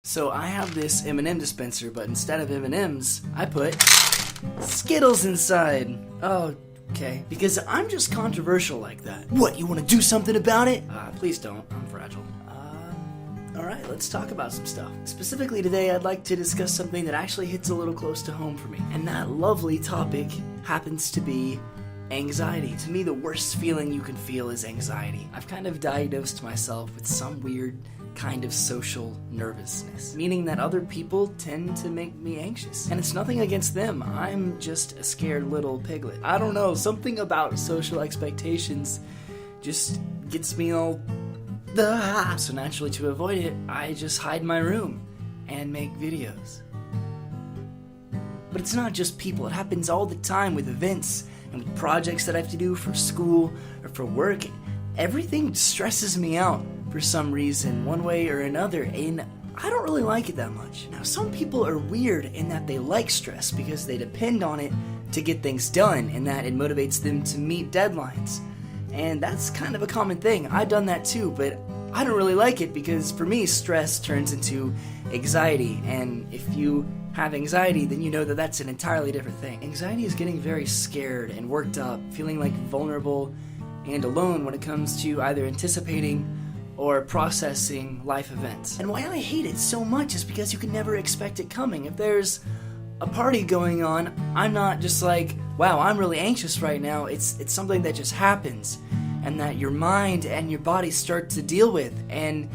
So I have this M&M dispenser, but instead of M&Ms, I put Skittles inside. Oh, okay. Because I'm just controversial like that. What, you want to do something about it? Please don't. I'm fragile. Alright, let's talk about some stuff. Specifically today, I'd like to discuss something that actually hits a little close to home for me. And that lovely topic happens to be anxiety. To me, the worst feeling you can feel is anxiety. I've kind of diagnosed myself with some weird kind of social nervousness, meaning that other people tend to make me anxious. And it's nothing against them, I'm just a scared little piglet. I don't know, something about social expectations just gets me all... So naturally, to avoid it, I just hide in my room and make videos. But it's not just people, it happens all the time with events and with projects that I have to do for school or for work. Everything stresses me out for some reason, one way or another, and I don't really like it that much. Now, some people are weird in that they like stress because they depend on it to get things done, and that it motivates them to meet deadlines. And that's kind of a common thing. I've done that too, but I don't really like it because for me, stress turns into anxiety, and if you have anxiety, then you know that that's an entirely different thing. Anxiety is getting very scared and worked up, feeling like vulnerable and alone when it comes to either anticipating or processing life events. And why I hate it so much is because you can never expect it coming. If there's a party going on, I'm not just like, wow, I'm really anxious right now. It's something that just happens and that your mind and your body start to deal with, and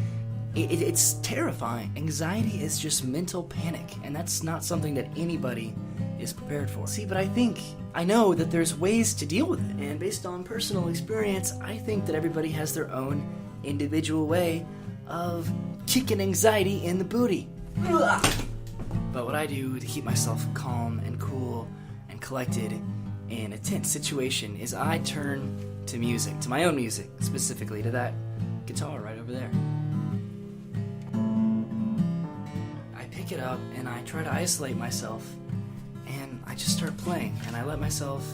it's terrifying. Anxiety is just mental panic, and that's not something that anybody is prepared for. See, but I know that there's ways to deal with it, and based on personal experience, I think that everybody has their own individual way of kicking anxiety in the booty. But what I do to keep myself calm and cool and collected in a tense situation is I turn to music, to my own music, specifically to that guitar right over there. I pick it up and I try to isolate myself, and I just start playing, and I let myself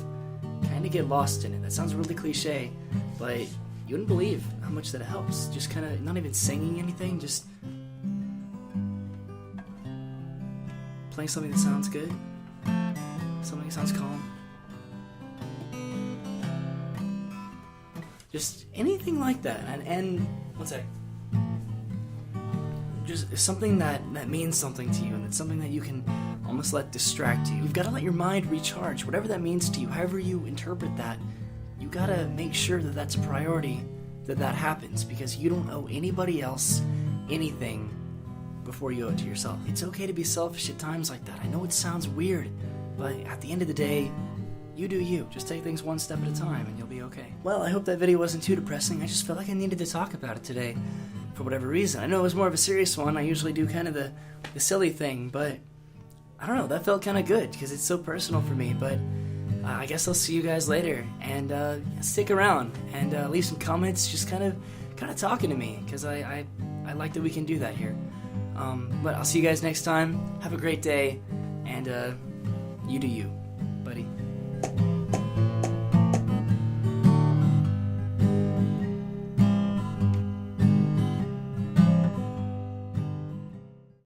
kind of get lost in it. That sounds really cliche, but you wouldn't believe how much that helps. Just kind of not even singing anything, just playing something that sounds good, something that sounds calm. Just anything like that. And one sec. Just something that means something to you, and it's something that you can almost let distract you. You've got to let your mind recharge, whatever that means to you, however you interpret that. You gotta make sure that that's a priority, that happens, because you don't owe anybody else anything before you owe it to yourself. It's okay to be selfish at times like that. I know it sounds weird, but at the end of the day, you do you. Just take things one step at a time and you'll be okay. Well, I hope that video wasn't too depressing. I just felt like I needed to talk about it today for whatever reason. I know it was more of a serious one. I usually do kind of the silly thing, but I don't know, that felt kind of good because it's so personal for me. But I guess I'll see you guys later, and stick around and leave some comments, just kind of talking to me, because I like that we can do that here. But I'll see you guys next time. Have a great day, and you do you, buddy.